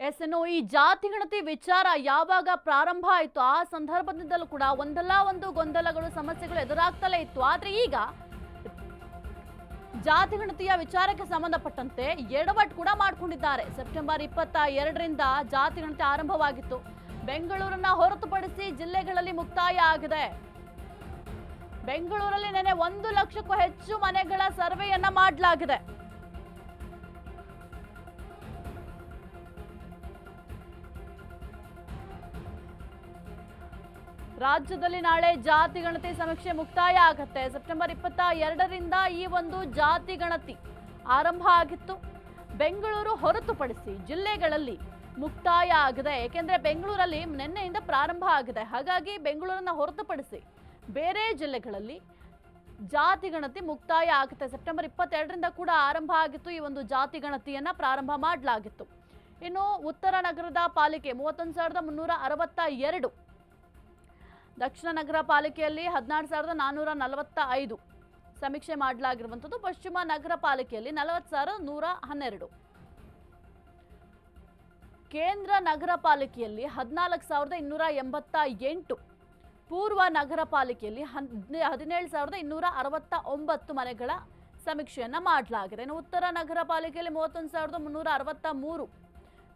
ಇನ್ನು ಈ ಜಾತಿ ಗಣತಿ ವಿಚಾರ ಯಾವಾಗ ಪ್ರಾರಂಭ ಆಯಿತು ಆ ಸಂದರ್ಭದಿಂದಲೂ ಕೂಡ ಒಂದಲ್ಲ ಒಂದು ಗೊಂದಲಗಳು ಸಮಸ್ಯೆಗಳು ಎದುರಾಗ್ತಲೇ ಇತ್ತು. ಆದ್ರೆ ಈಗ ಜಾತಿ ಗಣತಿಯ ವಿಚಾರಕ್ಕೆ ಸಂಬಂಧಪಟ್ಟಂತೆ ಎಡವಟ್ಟು ಕೂಡ ಮಾಡಿಕೊಂಡಿದ್ದಾರೆ. ಸೆಪ್ಟೆಂಬರ್ 22ರಿಂದ ಜಾತಿ ಗಣತಿ ಆರಂಭವಾಗಿತ್ತು. ಬೆಂಗಳೂರನ್ನ ಹೊರತುಪಡಿಸಿ ಜಿಲ್ಲೆಗಳಲ್ಲಿ ಮುಕ್ತಾಯ ಆಗಿದೆ. ಬೆಂಗಳೂರಲ್ಲಿ ನೆನೆ 1 ಲಕ್ಷಕ್ಕೂ ಹೆಚ್ಚು ಮನೆಗಳ ಸರ್ವೆಯನ್ನ ಮಾಡಲಾಗಿದೆ. ರಾಜ್ಯದಲ್ಲಿ ನಾಳೆ ಜಾತಿ ಗಣತಿ ಸಮೀಕ್ಷೆ ಮುಕ್ತಾಯ ಆಗುತ್ತೆ. ಸೆಪ್ಟೆಂಬರ್ 22ರಿಂದ ಈ ಒಂದು ಜಾತಿ ಗಣತಿ ಆರಂಭ ಆಗಿತ್ತು. ಬೆಂಗಳೂರು ಹೊರತುಪಡಿಸಿ ಜಿಲ್ಲೆಗಳಲ್ಲಿ ಮುಕ್ತಾಯ ಆಗಿದೆ. ಏಕೆಂದ್ರೆ ಬೆಂಗಳೂರಲ್ಲಿ ನಿನ್ನೆಯಿಂದ ಪ್ರಾರಂಭ ಆಗಿದೆ. ಹಾಗಾಗಿ ಬೆಂಗಳೂರನ್ನ ಹೊರತುಪಡಿಸಿ ಬೇರೆ ಜಿಲ್ಲೆಗಳಲ್ಲಿ ಜಾತಿ ಗಣತಿ ಮುಕ್ತಾಯ ಆಗುತ್ತೆ. ಸೆಪ್ಟೆಂಬರ್ 22ರಿಂದ ಕೂಡ ಆರಂಭ ಆಗಿತ್ತು. ಈ ಒಂದು ಜಾತಿ ಗಣತಿಯನ್ನ ಪ್ರಾರಂಭ ಮಾಡಲಾಗಿತ್ತು. ಇನ್ನು ಉತ್ತರ ನಗರದ ಪಾಲಿಕೆ 31,362, ದಕ್ಷಿಣ ನಗರ ಪಾಲಿಕೆಯಲ್ಲಿ 16,445 ಸಮೀಕ್ಷೆ ಮಾಡಲಾಗಿರುವಂಥದ್ದು. ಪಶ್ಚಿಮ ನಗರ ಪಾಲಿಕೆಯಲ್ಲಿ 40,112, ಕೇಂದ್ರ ನಗರ ಪಾಲಿಕೆಯಲ್ಲಿ 14,288, ಪೂರ್ವ ನಗರ ಪಾಲಿಕೆಯಲ್ಲಿ 17,269 ಮನೆಗಳ ಸಮೀಕ್ಷೆಯನ್ನ ಮಾಡಲಾಗಿದೆ. ಇನ್ನು ಉತ್ತರ ನಗರ ಪಾಲಿಕೆಯಲ್ಲಿ 31,363,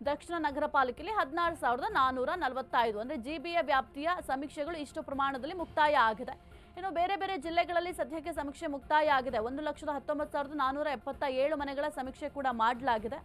ದಕ್ಷಿಣ ನಗರ ಪಾಲಿಕೆಯಲ್ಲಿ 16,445. ಅಂದರೆ ಜಿಬಿಯ ವ್ಯಾಪ್ತಿಯ ಸಮೀಕ್ಷೆಗಳು ಇಷ್ಟು ಪ್ರಮಾಣದಲ್ಲಿ ಮುಕ್ತಾಯ ಆಗಿದೆ. ಇನ್ನು ಬೇರೆ ಬೇರೆ ಜಿಲ್ಲೆಗಳಲ್ಲಿ ಸದ್ಯಕ್ಕೆ ಸಮೀಕ್ಷೆ ಮುಕ್ತಾಯ ಆಗಿದೆ. 1,19,477 ಮನೆಗಳ ಸಮೀಕ್ಷೆ ಕೂಡ ಮಾಡಲಾಗಿದೆ.